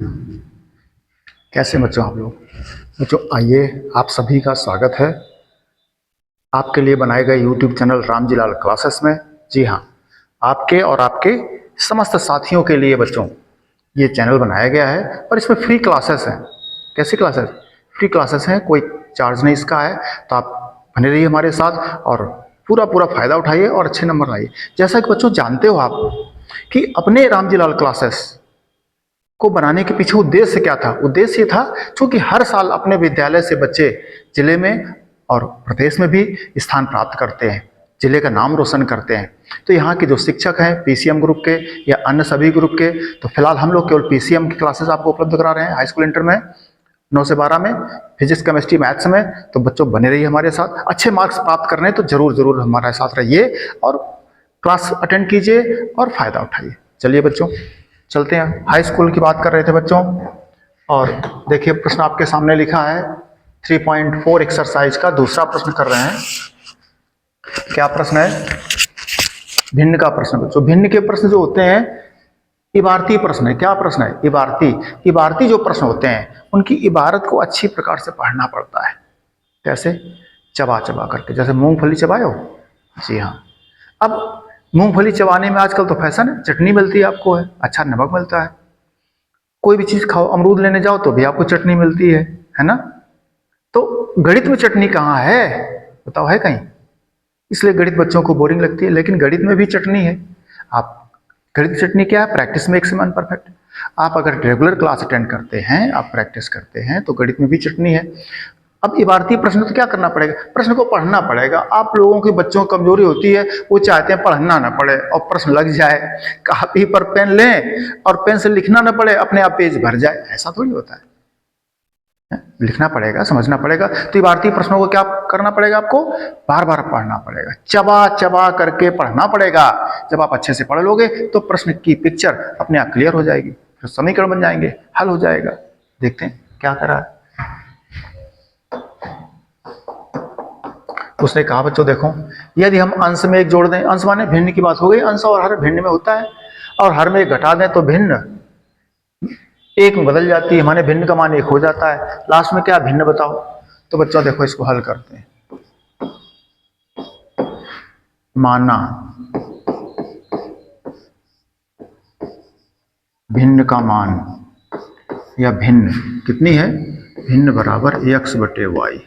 कैसे बच्चों आप लोग। बच्चों आइए, आप सभी का स्वागत है आपके लिए बनाए गए YouTube चैनल रामजीलाल क्लासेस में। जी हाँ, आपके और आपके समस्त साथियों के लिए बच्चों ये चैनल बनाया गया है और इसमें फ्री क्लासेस हैं। कैसी क्लासेस? फ्री क्लासेस हैं, कोई चार्ज नहीं इसका है। तो आप बने रहिए हमारे साथ और पूरा पूरा फायदा उठाइए और अच्छे नंबर लाइए। जैसा कि बच्चों जानते हो आप कि अपने रामजीलाल क्लासेस को बनाने के पीछे उद्देश्य क्या था? उद्देश्य ये था क्योंकि हर साल अपने विद्यालय से बच्चे जिले में और प्रदेश में भी स्थान प्राप्त करते हैं, जिले का नाम रोशन करते हैं। तो यहाँ के जो शिक्षक हैं पीसीएम ग्रुप के या अन्य सभी ग्रुप के, तो फिलहाल हम लोग केवल पीसीएम की क्लासेस आपको उपलब्ध करा रहे हैं हाई स्कूल इंटर में 9 से 12 में, फिजिक्स केमिस्ट्री मैथ्स में। तो बच्चों बने रहिए हमारे साथ, अच्छे मार्क्स प्राप्त करने तो जरूर जरूर हमारे साथ रहिए और क्लास अटेंड कीजिए और फायदा उठाइए। चलिए बच्चों चलते हैं। हाई स्कूल की बात कर रहे थे बच्चों, और देखिए प्रश्न आपके सामने लिखा है 3.4 एक्सरसाइज का दूसरा प्रश्न कर रहे हैं। क्या प्रश्न है? भिन्न का प्रश्न। बच्चों भिन्न के प्रश्न जो होते हैं इबारती प्रश्न है। क्या प्रश्न है? इबारती जो प्रश्न होते हैं उनकी इबारत को अच्छी प्रकार से पढ़ना पड़ता है। कैसे? चबा चबा करके, जैसे मूंगफली चबाए हो। जी हाँ। अब मूंगफली चबाने में आजकल तो फैशन है, चटनी मिलती है आपको, है अच्छा नमक मिलता है। कोई भी चीज खाओ, अमरूद लेने जाओ तो भी आपको चटनी मिलती है ना? तो गणित में चटनी कहाँ है? बताओ, है कहीं? इसलिए गणित बच्चों को बोरिंग लगती है, लेकिन गणित में भी चटनी है। आप गणित चटनी क्या है? Practice makes man perfect. आप अगर रेगुलर क्लास अटेंड करते हैं, आप प्रैक्टिस करते हैं, तो गणित में भी चटनी है। अब इबारती प्रश्न तो क्या करना पड़ेगा? प्रश्न को पढ़ना पड़ेगा। आप लोगों के बच्चों की कमजोरी होती है, वो चाहते हैं पढ़ना ना पड़े और प्रश्न लग जाए, कापी पर पेन लें और पेन से लिखना ना पड़े, अपने आप पेज भर जाए। ऐसा थोड़ी होता है, लिखना पड़ेगा, समझना पड़ेगा। तो इबारती प्रश्नों को क्या करना पड़ेगा? आपको बार बार पढ़ना पड़ेगा, चबा चबा करके पढ़ना पड़ेगा। जब आप अच्छे से पढ़ लोगे तो प्रश्न की पिक्चर अपने आप क्लियर हो जाएगी, फिर समीकरण बन जाएंगे, हल हो जाएगा। देखते हैं क्या करा है। उसने कहा बच्चों देखो, यदि हम अंश में एक जोड़ दें, अंश माने भिन्न की बात हो गई, अंश और हर भिन्न में होता है, और हर में एक घटा दें तो भिन्न एक में बदल जाती है, माने भिन्न का मान एक हो जाता है। लास्ट में क्या भिन्न बताओ? तो बच्चों देखो इसको हल करते हैं। माना भिन्न का मान या भिन्न कितनी है? भिन्न बराबर x बटे वाई।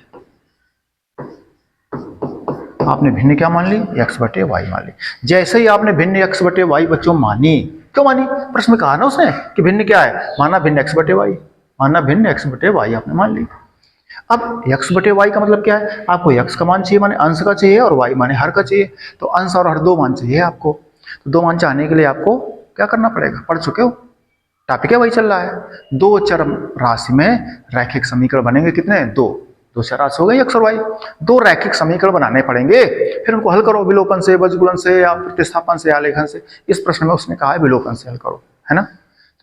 आपने भिन्न क्या मान ली? x बटे वाई मान ली। जैसे ही आपने भिन्न x बटे वाई बच्चों मानी, क्यों मानी? प्रश्न में कहा ना उसने कि भिन्न क्या है, माना भिन्न x बटे वाई, माना भिन्न x बटे वाई आपने मान ली। अब x बटे वाई का मतलब क्या है? आपको x का मान चाहिए, माने अंश का चाहिए, और y माने हर का चाहिए। तो अंश और हर दो मान चाहिए आपको। तो दो मान चाहने के लिए आपको क्या करना पड़ेगा? पढ़ चुके हो, टॉपिक है वही चल रहा है। दो चर राशि में रैखिक समीकरण बनेंगे कितने? दो चर राशि हो गई x और y। दो रैखिक समीकरण बनाने पड़ेंगे, फिर उनको हल करो विलोपन से, बजगुलन से, या प्रतिस्थापन से, या आलेखन से। इस प्रश्न में उसने कहा है विलोपन से हल करो, है ना?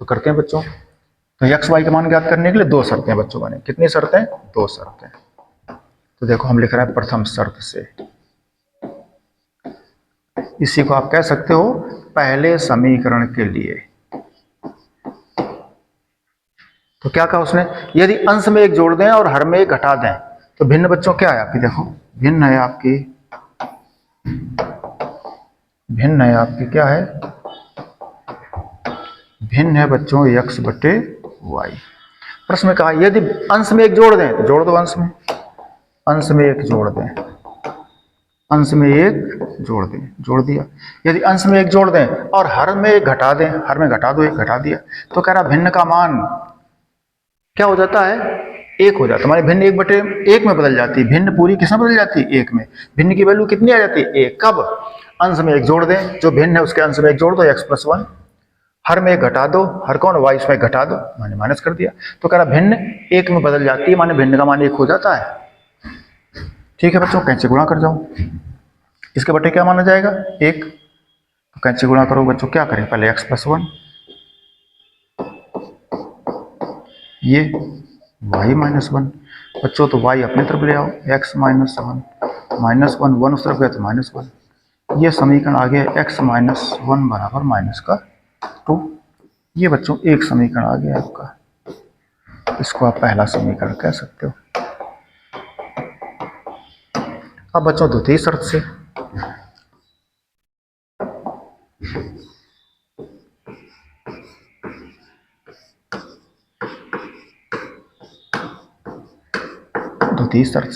तो करते हैं बच्चों। तो x y के मान ज्ञात करने के लिए दो शर्तें बच्चों बने। कितनी शर्तें? दो शर्तें। तो देखो हम लिख रहे हैं प्रथम शर्त से, इसी को आप कह सकते हो पहले समीकरण के लिए। तो क्या कहा उसने? यदि अंश में एक जोड़ दें और हर में एक घटा दें तो भिन्न बच्चों क्या है आपकी? देखो भिन्न है आपकी, भिन्न है आपकी क्या है? भिन्न है बच्चों x बटे वाई। प्रश्न में कहा यदि अंश में एक जोड़ दें तो जोड़ दो, अंश में, अंश में एक जोड़ दें, अंश में एक जोड़ दें, जोड़ दिया। यदि अंश में एक जोड़ दें और हर में एक घटा दें, हर में घटा दो, एक घटा दिया। तो कह रहा भिन्न का मान क्या हो जाता है? एक हो जाता है। हमारी भिन्न एक बटे एक में बदल जाती है। भिन्न पूरी किसमें बदल जाती है? एक में। भिन्न की वैल्यू कितनी आ जाती है? एक। कब? अंश में एक जोड़ दें, जो भिन्न है उसके अंश में एक जोड़ दो, x + 1। हर में एक घटा दो, हर कौन? y, इसमें घटा दो, माने माइनस कर दिया। तो कह रहा भिन्न एक में बदल जाती है, माने भिन्न का मान एक हो जाता है। ठीक है बच्चों, कैंची गुणा कर जाओ। इसके बटे क्या माना जाएगा? एक। तो कैंची गुणा करो बच्चों, क्या करें? पहले x + 1, ये y - 1 बच्चों, तो y अपनी तरफ ले आओ, x - 1 -1, 1 उस तरफ गया तो -1। ये समीकरण आ गया x - 1 बराबर -2। ये बच्चों एक समीकरण आ गया आपका। इसको आप पहला समीकरण कह सकते हो। अब बच्चों द्वितीय शर्त से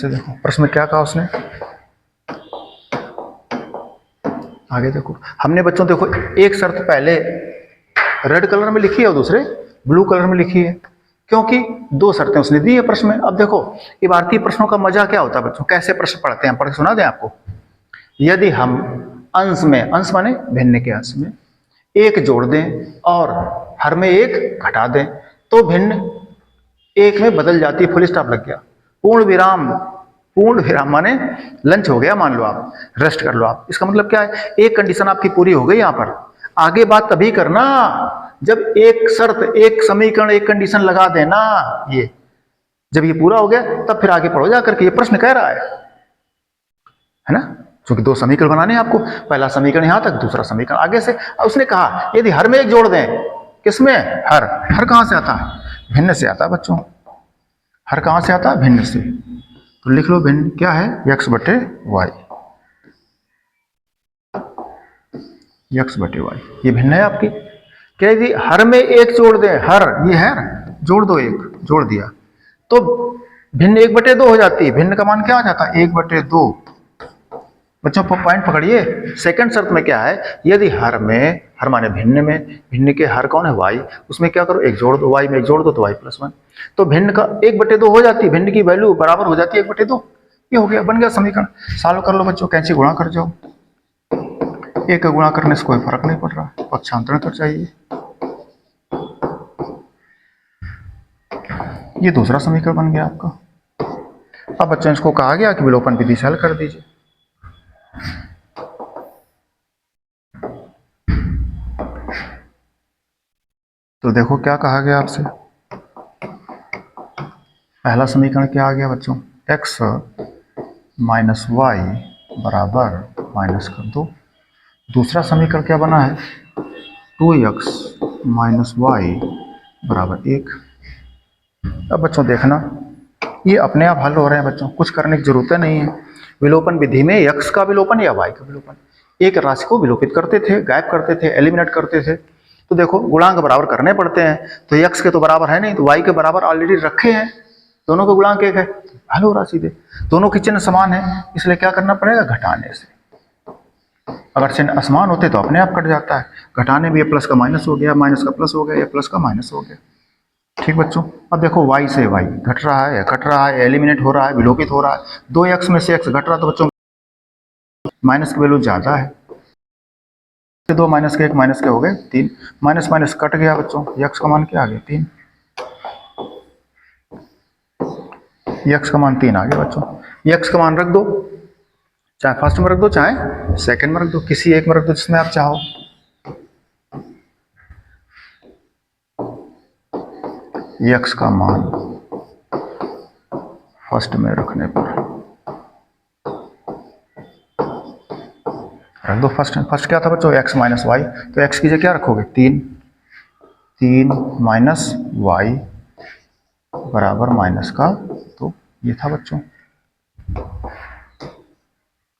देखो प्रश्न में क्या कहा उसने, आगे देखो। हमने बच्चों देखो एक शर्त पहले रेड कलर में लिखी है और दूसरे ब्लू कलर में लिखी है, क्योंकि दो शर्तें उसने दी है प्रश्न में। अब देखो ये भारतीय प्रश्नों का मजा क्या होता है बच्चों, कैसे प्रश्न पढ़ते हैं, पढ़ के सुना दें आपको। यदि हम अंश में, अंश माने भिन्न के अंश में एक जोड़ दें और हर में एक घटा दें तो भिन्न एक में बदल जाती है। फुल स्टॉप लग गया, पूर्ण विराम, पूर्ण विराम माने लंच हो गया, मान लो आप रेस्ट कर लो आप। इसका मतलब क्या है, एक कंडीशन आपकी पूरी हो गई यहां पर। आगे बात तभी करना जब एक शर्त, एक समीकरण, एक कंडीशन लगा देना। ये जब ये पूरा हो गया तब फिर आगे पढ़ो जाकर के। ये प्रश्न कह रहा है ना, क्योंकि दो समीकरण बनाने हैं आपको, पहला समीकरण यहां तक, दूसरा समीकरण आगे से। उसने कहा यदि हर में एक जोड़ दें, किसमें, हर। हर कहां से आता है, भिन्न से आता है बच्चों। हर कहां से आता है, भिन्न से। तो लिख लो भिन्न क्या है, x बटे वाई, x बटे वाई, ये भिन्न है आपकी। क्या यदि हर में एक जोड़ दें, हर ये है, जोड़ दो, एक जोड़ दिया तो भिन्न 1/2 हो जाती है। भिन्न का मान क्या आ जाता है, 1/2। बच्चों पॉइंट पकड़िए। सेकंड शर्त में क्या है, यदि हर में, हर माने भिन्न में, भिन्न के हर कौन है, वाई, उसमें क्या करो, एक जोड़ दो, वाई में एक जोड़ दो तो y+1। तो भिन्न का 1/2 हो जाती है, भिन्न की वैल्यू बराबर हो जाती है 1/2। ये हो गया, बन गया समीकरण। सॉल्व कर लो बच्चों, कैंची गुणा कर जाओ। एक का गुणा करने से कोई फर्क नहीं पड़ रहा, पक्षांतरण तो चाहिए। ये दूसरा समीकरण बन गया आपका। अब बच्चों इसको कहा गया कि विलोपन विधि से हल कर दीजिए। तो देखो क्या कहा गया आपसे, पहला समीकरण क्या आ गया बच्चों, x माइनस वाई बराबर माइनस कर दो। दूसरा समीकरण क्या बना है, 2x माइनस वाई बराबर 1। अब बच्चों देखना ये अपने आप हल हो रहे हैं बच्चों, कुछ करने की जरूरत नहीं है। विलोपन विधि में x का विलोपन या y का विलोपन, एक राशि को विलोपित करते थे, गायब करते थे, एलिमिनेट करते थे। तो देखो गुणांक बराबर करने पड़ते हैं, तो x के तो बराबर है नहीं, तो y के बराबर ऑलरेडी रखे हैं, दोनों के गुणांक एक है, हल हो रहा सीधे। दोनों के चिन्ह समान है, इसलिए क्या करना पड़ेगा, घटाने से। अगर चिन्ह असमान होते तो अपने आप कट जाता है, घटाने में ये प्लस का माइनस हो गया, माइनस का प्लस हो गया, ये प्लस का माइनस हो गया। ठीक बच्चों, अब देखो y से y घट रहा है, कट रहा है, एलिमिनेट हो रहा है, विलोपित हो रहा है। 2x में से x घट रहा है तो बच्चों माइनस की वैल्यू ज्यादा है, 2 माइनस के 1 माइनस के हो गए 3, माइनस माइनस कट गया बच्चों, x का मान क्या आ गया, 3। x का मान 3 आ गया बच्चों। x का मान रख दो, चाहे फर्स्ट में रख दो चाहे सेकंड में रख दो, किसी एक में रख दो जिसमें आप चाहो। x का मान फर्स्ट में रखने पर रख दो फर्स्ट। फर्स्ट क्या था बच्चों, x माइनस वाई, तो x की जगह क्या रखोगे, 3 माइनस वाई बराबर माइनस का 2। ये था बच्चों।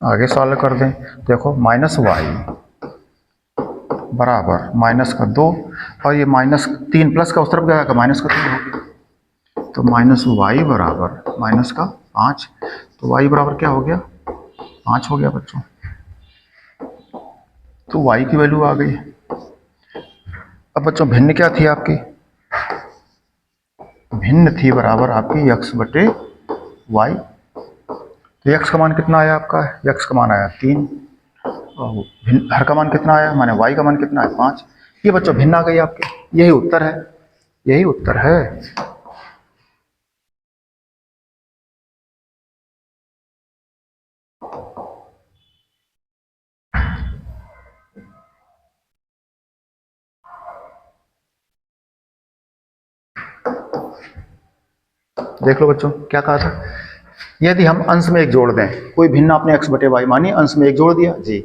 आगे सॉल्व कर दें, देखो माइनस वाई बराबर माइनस का 2 और ये माइनस 3 प्लस का उस तरफ गया, माइनस का 3 हो गया, तो माइनस वाई बराबर माइनस का 5। तो वाई बराबर क्या हो गया, 5 हो गया बच्चों। तो वाई की वैल्यू आ गई। अब बच्चों भिन्न क्या थी आपकी, भिन्न थी बराबर आपकी x बटे वाई। तो x का मान कितना आया आपका, x का मान आया 3, और हर का मान कितना आया, माने y का मान कितना है, 5। ये बच्चों भिन्न आ गई आपके, यही उत्तर है, यही उत्तर है। देख लो बच्चों क्या कहा था, यदि हम अंश में एक जोड़ दें, कोई भिन्न आपने x बटे वाई मानी, अंश में एक जोड़ दिया जी,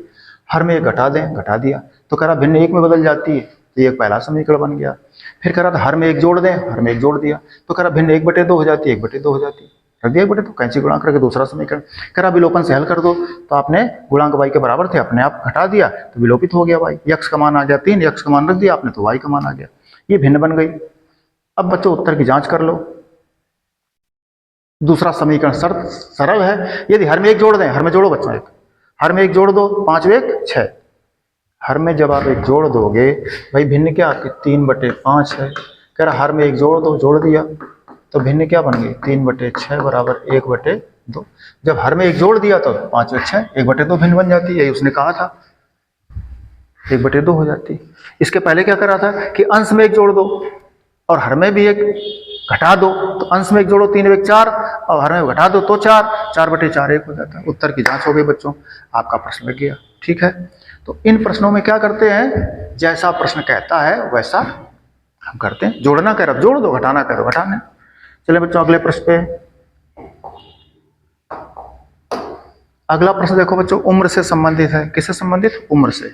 हर में एक घटा दें, घटा दिया, तो कह रहा भिन्न एक में बदल जाती है। तो ये पहला समीकरण बन गया। फिर कह रहा था हर में एक जोड़ दें, हर में एक जोड़ दिया, तो कह रहा भिन्न 1/2 हो जाती है, 1/2 हो जाती है, रख दिया 1/2, कैंची गुणा करके दूसरा समीकरण। कह रहा विलोपन से हल कर दो, तो आपने गुणांक y के बराबर थे, अपने आप घटा दिया तो विलोपित हो गया y, x का मान आ गया 3, x का मान रख दिया आपने तो y का मान आ गया, ये भिन्न बन गई। अब बच्चों उत्तर की जांच कर लो। दूसरा समीकरण शर्त सरल है, यदि हर में एक जोड़ दें, हर में जोड़ो बच्चों, एक हर में एक जोड़ दो, 5 1 6, हर में जब आप एक जोड़ दोगे भाई भिन्न क्या आपकी 3/5 है। कह रहा हर में एक जोड़ दो, जोड़ दिया तो भिन्न क्या बन गई 3/6 बराबर 1/2। जब हर में एक जोड़ दिया तो 5 6 1/2 भिन्न बन जाती है, यही उसने कहा था, 1/2 हो जाती। इसके पहले क्या करा था कि अंश में एक जोड़ दो और हर में भी एक घटा दो, तो अंश में एक जोड़ो 3 1 4 और हर में घटा दो तो 4, 4/4 1 हो जाता है। उत्तर की जांच हो गई बच्चों, आपका प्रश्न लग गया। ठीक है, तो इन प्रश्नों में क्या करते हैं, जैसा प्रश्न कहता है वैसा हम करते हैं। जोड़ना कह रहा जोड़ दो, घटाना कह रहा घटाने। चलिए बच्चों अगले प्रश्न पे। अगला प्रश्न देखो बच्चों, उम्र से संबंधित है। किससे संबंधित, उम्र से।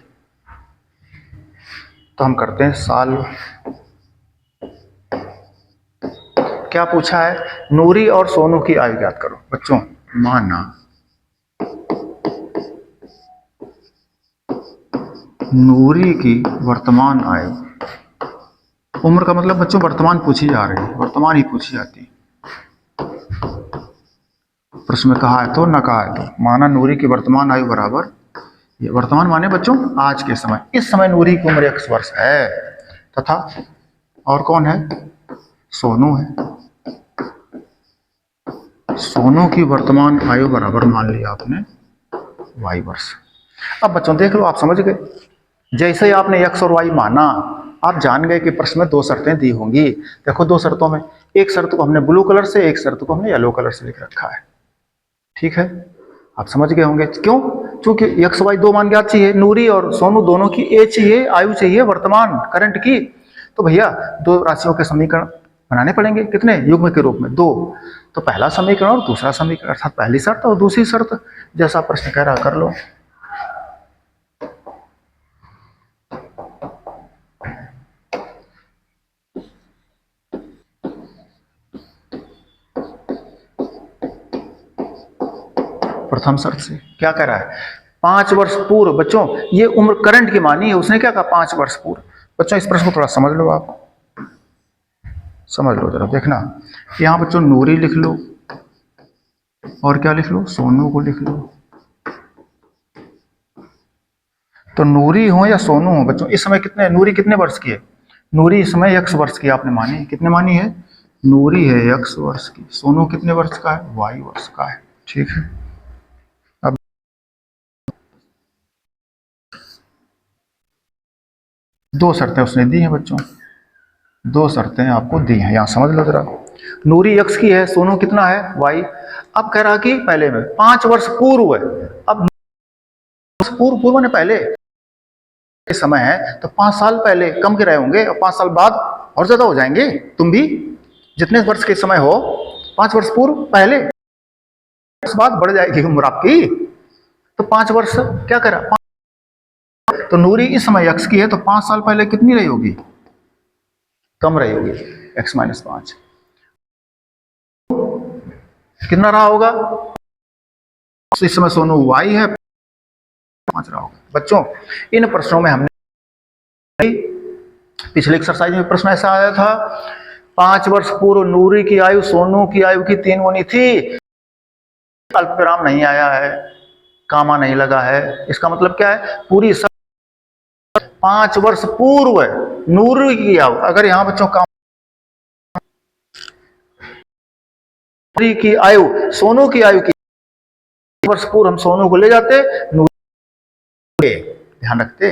तो हम करते हैं साल। क्या पूछा है, नूरी और सोनू की आयु ज्ञात करो। बच्चों माना नूरी की वर्तमान आयु, उम्र का मतलब बच्चों वर्तमान पूछी जा रही है, वर्तमान ही पूछी जाती है। प्रश्न में कहा है तो न कहा है तो। माना नूरी की वर्तमान आयु बराबर, ये वर्तमान माने बच्चों आज के समय, इस समय नूरी की उम्र 1 वर्ष है, तथा और कौन है, सोनू है। सोनू की वर्तमान आयु बराबर मान लिया आपने y वर्ष। अब बच्चों देख लो, आप समझ गए, जैसे ही आपने x और y माना, आप जान गए कि प्रश्न में 2 शर्तें दी होंगी। देखो 2 शर्तों में, एक शर्त को हमने ब्लू कलर से, एक शर्त को हमने येलो कलर से लिख रखा है। ठीक है, आप समझ गए होंगे क्यों, क्योंकि x y 2 मान ज्ञात चाहिए, नूरी और सोनू दोनों की एज चाहिए, आयु चाहिए वर्तमान करंट की। तो भैया 2 राशियों के समीकरण बनाने पड़ेंगे, कितने, युग्म के रूप में 2। तो पहला समीकरण और दूसरा समीकरण, अर्थात पहली शर्त और दूसरी शर्त, जैसा प्रश्न कह रहा कर लो। प्रथम शर्त से क्या कह रहा है, 5 वर्ष पूर्व। बच्चों ये उम्र करंट की मानी है, उसने क्या कहा 5 वर्ष पूर्व। बच्चों इस प्रश्न को थोड़ा समझ लो, आप समझ लो जरा, देखना यहां बच्चों नूरी लिख लो और क्या लिख लो, सोनू को लिख लो। तो नूरी हो या सोनू हो बच्चों, इस समय कितने, नूरी कितने वर्ष की है, नूरी इस समय 1 वर्ष की आपने मानी, कितने मानी है, नूरी है 1 वर्ष की, सोनू कितने वर्ष का है, y वर्ष का है। ठीक है, अब 2 शर्तें उसने दी हैं बच्चों, 2 शर्तें आपको दी हैं, यहां समझ लो जरा। नूरी x की है, सोनू कितना है, y। अब कह रहा कि पहले में 5 वर्ष पूर्व है, अब पूर्व पूर्व ने पहले समय है तो 5 साल पहले कम के रहे होंगे और 5 साल बाद और ज्यादा हो जाएंगे। तुम भी जितने वर्ष के समय हो, 5 वर्ष पूर्व पहले, वर्ष बाद बढ़ जाएगी उम्र आपकी। तो 5 वर्ष क्या करा, तो नूरी इस समय x की है तो 5 साल पहले कितनी रही होगी, कम रही होगी, x - 5। कितना रहा होगा, इस समय सोनू y है, 5 रहा होगा। बच्चों इन प्रश्नों में हमने पिछले एक्सरसाइज में प्रश्न ऐसा आया था, 5 वर्ष पूर्व नूरी की आयु सोनू की आयु की 3 गुनी थी, अल्पविराम नहीं आया है, कामा नहीं लगा है, इसका मतलब क्या है, पूरी 5 वर्ष पूर्व नूरी की आयु। अगर यहां बच्चों नूरी की आयु सोनू की आयु की वर्ष पूर्व हम सोनू को ले जाते, नूरी ध्यान रखते,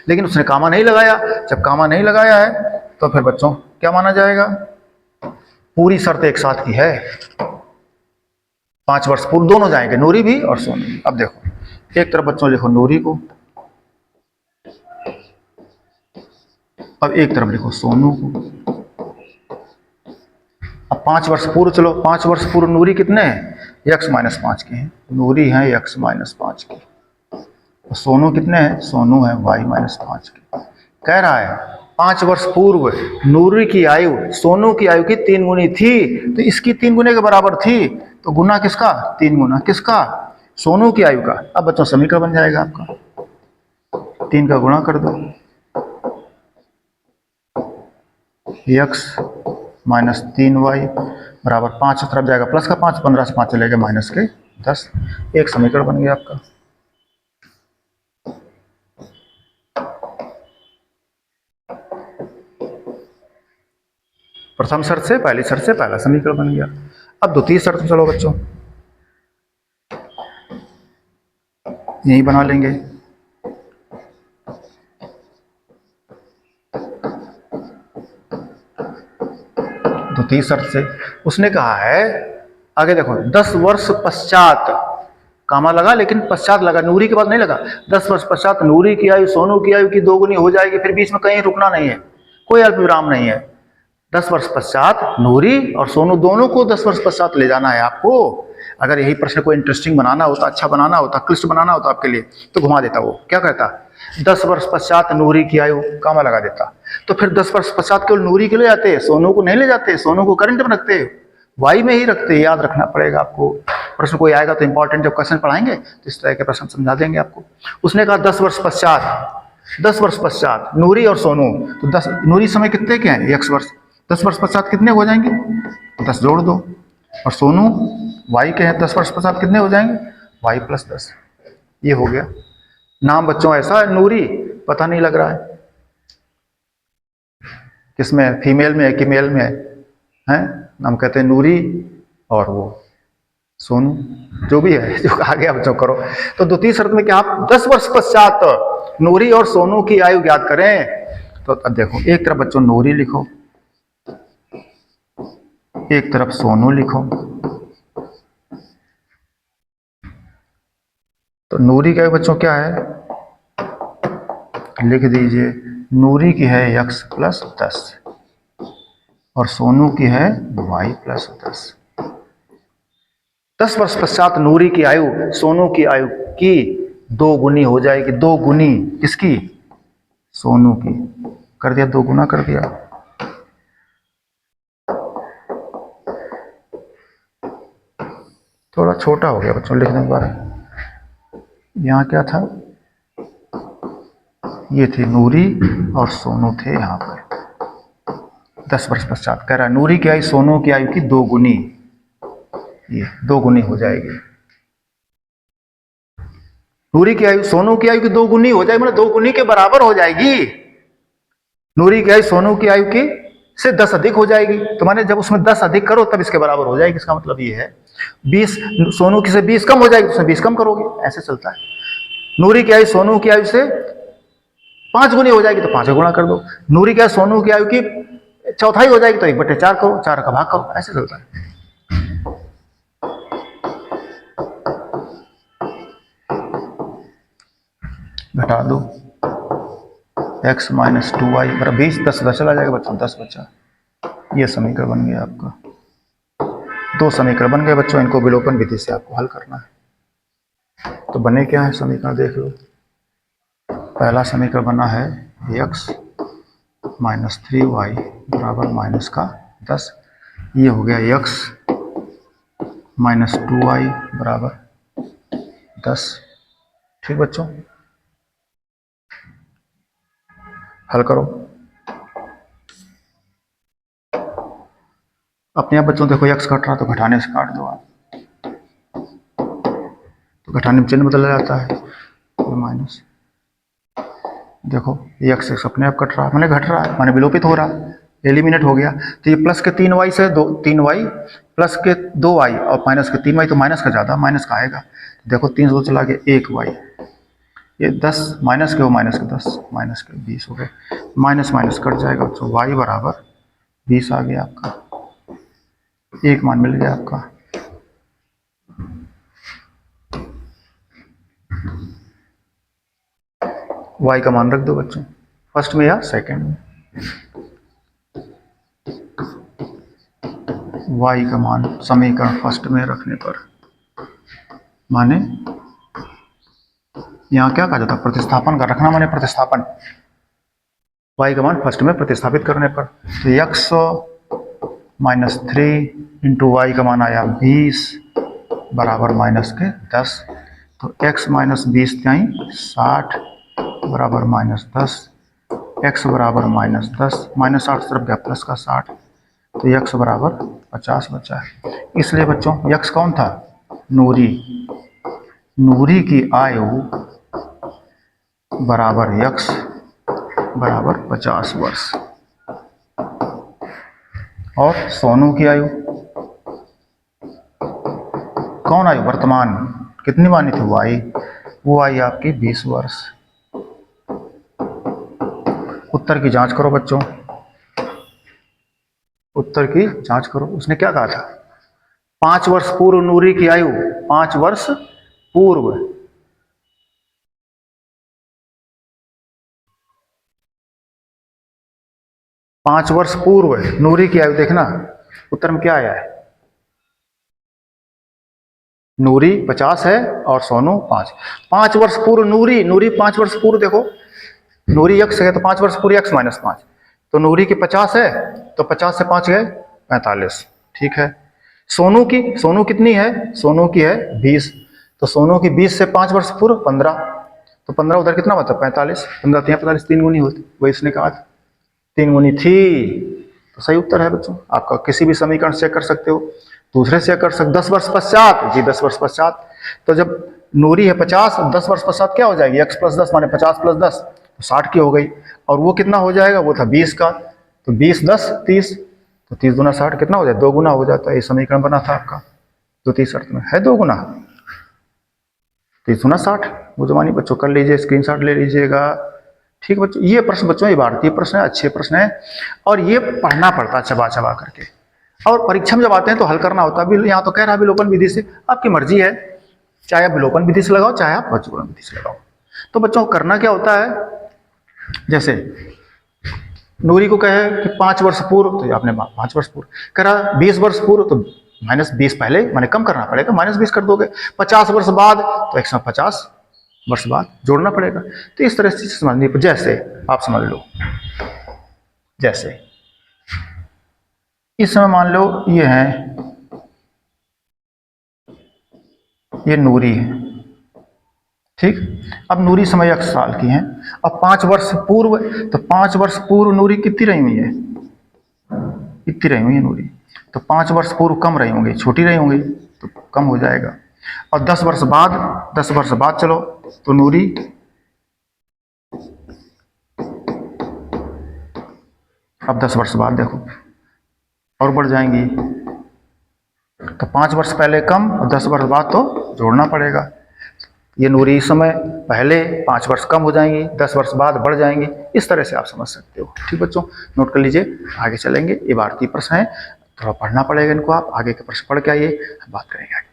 लेकिन उसने कामा नहीं लगाया। जब कामा नहीं लगाया है तो फिर बच्चों क्या माना जाएगा, पूरी शर्त एक साथ की है, 5 वर्ष पूर्व दोनों जाएंगे, नूरी भी और सोनू भी। अब देखो एक तरफ बच्चों लिखो नूरी को, अब एक तरफ लिखो सोनू को। अब 5 वर्ष पूर्व चलो, 5 वर्ष पूर्व नूरी कितने हैं, x - 5 के हैं, नूरी है x - 5 की, सोनू कितने हैं, सोनू है y - 5 के। कह रहा है 5 वर्ष पूर्व नूरी की आयु सोनू की आयु की 3 गुनी थी, तो इसकी 3 गुने के बराबर थी, तो गुना किसका? 3 गुना किसका? सोनू की आयु का। अब बच्चों समीकरण बन जाएगा आपका, 3 का गुणा कर दो, x माइनस 3y बराबर 5 तरफ जाएगा प्लस का 5, 15 से 5 चलेगा माइनस के 10। एक समीकरण बन गया आपका। प्रथम शर्त से पहली शर्त से पहला समीकरण बन गया। अब द्वितीय शर्त में चलो बच्चों, यही बना लेंगे। द्वितीय शर्त से उसने कहा है, आगे देखो, 10 वर्ष पश्चात, कामा लगा लेकिन पश्चात लगा, नूरी के बाद नहीं लगा। 10 वर्ष पश्चात नूरी की आयु सोनू की आयु की 2 गुनी हो जाएगी, फिर बीच में कहीं रुकना नहीं है, कोई अल्प विराम नहीं है। 10 वर्ष पश्चात नूरी और सोनू दोनों को 10 वर्ष पश्चात ले जाना है आपको। अगर यही प्रश्न को इंटरेस्टिंग बनाना होता, अच्छा बनाना होता, क्लिष्ट बनाना होता आपके लिए, तो घुमा देता। वो क्या कहता, 10 वर्ष पश्चात नूरी की आयु, कामा लगा देता। तो फिर 10 वर्ष पश्चात केवल नूरी के ले जाते, सोनू को नहीं ले जाते, सोनू को करंट में रखते, वाई में ही रखते। याद रखना पड़ेगा आपको, प्रश्न कोई आएगा तो इंपॉर्टेंट जब क्वेश्चन पढ़ाएंगे तो इस तरह के प्रश्न समझा देंगे आपको। उसने कहा 10 वर्ष पश्चात, 10 वर्ष पश्चात नूरी और सोनू, तो 10 नूरी समय कितने के हैं? 1 वर्ष। 10 वर्ष पश्चात कितने हो जाएंगे? 10 जोड़ दो। और सोनू वाई के हैं, 10 वर्ष पश्चात कितने हो जाएंगे? Y plus 10। ये हो गया। नाम बच्चों ऐसा है नूरी, पता नहीं लग रहा है किसमें, फीमेल में है कि मेल में है? नाम कहते हैं नूरी और वो सोनू, जो भी है, जो कहा गया बच्चों करो। तो द्वितीय शर्त में क्या, आप 10 वर्ष पश्चात नूरी और सोनू की आयु ज्ञात करें। तो अब देखो, एक तरफ बच्चों नूरी लिखो, एक तरफ सोनू लिखो। तो नूरी का बच्चों क्या है, लिख दीजिए, नूरी की है x प्लस 10 और सोनू की है y प्लस 10। 10 वर्ष पश्चात नूरी की आयु सोनू की आयु की 2 गुनी हो जाएगी। 2 गुनी किसकी? सोनू की। कर दिया, 2 गुना कर दिया। थोड़ा छोटा हो गया बच्चों लिखने के बारे। यहाँ क्या था, ये थी नूरी और सोनू थे यहाँ पर। 10 वर्ष पश्चात कह रहा है नूरी की आयु सोनू की आयु की 2 गुनी, ये 2 गुनी हो जाएगी। नूरी की आयु सोनू की आयु की 2 गुनी हो जाएगी, मतलब 2 गुनी के बराबर हो जाएगी। नूरी की आयु सोनू की आयु की से 10 अधिक हो जाएगी, तो माने जब उसमें 10 अधिक करो तब इसके बराबर हो जाएगी। इसका मतलब ये है 20 सोनू की से 20 कम हो जाएगी, तो उसमें 20 कम करोगे, ऐसे चलता है। नूरी की आयु सोनू की आयु से 5 गुनी हो जाएगी तो 5 गुणा कर दो। नूरी की आयु सोनू की आयु की चौथाई हो जाएगी तो 1/4 करो, 4 का भाग करो, ऐसे चलता है। घटा दो, x माइनस 2y बराबर 20, 10 10 चला जाएगा बच्चों, 10 बचा। ये समीकरण बन गया आपका। 2 समीकरण बन गए बच्चों, इनको विलोपन विधि से आपको हल करना है। तो बने क्या है समीकरण देख लो। पहला समीकरण बना है x माइनस 3y बराबर माइनस का 10। ये हो गया x माइनस 2y बराबर 10। ठीक बच्चों, हल करो अपने आप। बच्चों देखो x कट रहा तो घटाने से काट दो आप, तो घटाने में चिन्ह बदल जाता है, तो माइनस। देखो ये x अपने आप कट रहा है, मैंने घट रहा है, माने विलोपित हो रहा है, एलिमिनेट हो गया। तो ये प्लस के 3y से 3y प्लस के 2y और माइनस के 3y, तो माइनस का ज़्यादा, माइनस का आएगा। देखो 3 से 2 चला गया 1y, ये 10 माइनस के हो माइनस के 10 माइनस के 20 हो गए, माइनस माइनस कट जाएगा तो y बराबर 20 आ गया आपका, 1 मान मिल गया आपका। y का मान रख दो बच्चों, फर्स्ट में या सेकंड में। y का मान समीकरण फर्स्ट में रखने पर, माने यहाँ क्या कहा जाता है, प्रतिस्थापन का रखना, माने प्रतिस्थापन। y का मान फर्स्ट में प्रतिस्थापित करने पर, तो x माइनस 3 इंटू वाई का मान आया 20 बराबर माइनस के 10। तो x माइनस 20 त्याई 60 बराबर माइनस 10, x बराबर माइनस 10, माइनस 60 तरफ गया प्लस का 60, तो x बराबर 50 बचा है। इसलिए बच्चों x कौन था? नूरी। नूरी की आयु बराबर x बराबर 50 वर्ष। और सोनू की आयु, कौन आयु वर्तमान कितनी मानी थी? y, वो आई आपकी 20 वर्ष। उत्तर की जांच करो बच्चों, उत्तर की जांच करो। उसने क्या कहा था? 5 वर्ष पूर्व नूरी की आयु, 5 वर्ष पूर्व, पांच वर्ष पूर्व नूरी की आयु। देखना उत्तर में क्या आया है, नूरी 50 है और सोनू 5। 5 वर्ष पूर्व नूरी, नूरी 5 वर्ष पूर्व, देखो नूरी x है तो 5 वर्ष पूर्व x माइनस 5, तो नूरी की 50 है तो 50 से 5 गए 45, ठीक है। सोनू की, सोनू कितनी है? सोनू की है 20, तो सोनू की 20 से 5 वर्ष पूर्व 15, तो 15 उधर कितना बचा? 45, 15 45, 3 गुनी होती, वही इसने कहा 3 गुनी थी। तो सही उत्तर है बच्चों आपका। किसी भी समीकरण से चेक कर सकते हो, दूसरे से कर सकते। 10 वर्ष पश्चात, जी 10 वर्ष पश्चात, तो जब नूरी है 50, 10 वर्ष पश्चात क्या हो जाएगी? x प्लस 10 माने 50 प्लस 10 तो 60 की हो गई, और वो कितना हो जाएगा? वो था 20 का, तो 20 10 30, तो 30 गुना 60 कितना हो जाए? 2 गुना हो जाता है। ये समीकरण बना था आपका, तो 30 अर्थ में है 2 गुना, 30 गुना 60। वो जमानी बच्चों कर लीजिए, स्क्रीनशॉट ले लीजिएगा, ठीक बच्चों। ये प्रश्न बच्चों ये भारतीय प्रश्न है, अच्छे प्रश्न है, और ये पढ़ना पड़ता है चबा चबा करके, और परीक्षा में जब आते हैं तो हल करना होता है। यहाँ तो कह रहा है विलोपन विधि से, आपकी मर्जी है, चाहे आप विलोपन विधि से लगाओ चाहे आप वर्गीकरण विधि से लगाओ। तो बच्चों करना क्या होता है, जैसे नूरी को कहे कि 5 वर्ष पूर्व, तो आपने 5 वर्ष पूर्व करा, 20 वर्ष पूर्व तो माइनस 20 पहले माने कम करना पड़ेगा, माइनस 20 कर दोगे। 50 वर्ष बाद तो 150 वर्ष बाद जोड़ना पड़ेगा। तो इस तरह से समझनी, जैसे आप समझ लो, जैसे इस समय मान लो ये है, ये नूरी है, ठीक। अब नूरी समय 1 साल की है, अब 5 वर्ष पूर्व, तो 5 वर्ष पूर्व नूरी कितनी रही हुई है? इतनी रही हुई है नूरी, तो 5 वर्ष पूर्व कम रही होंगी, छोटी रही होंगी, तो कम हो जाएगा। और 10 वर्ष बाद, 10 वर्ष बाद चलो तो नूरी अब 10 वर्ष बाद देखो और बढ़ जाएंगी, तो 5 वर्ष पहले कम और 10 वर्ष बाद तो जोड़ना पड़ेगा। ये नूरी समय पहले 5 वर्ष कम हो जाएंगी, 10 वर्ष बाद बढ़ जाएंगी। इस तरह से आप समझ सकते हो, ठीक बच्चों। नोट कर लीजिए, आगे चलेंगे। ये भारतीय प्रश्न है, थोड़ा पढ़ना पड़ेगा इनको, आप आगे के प्रश्न पढ़ के आइए, बात करेंगे आगे।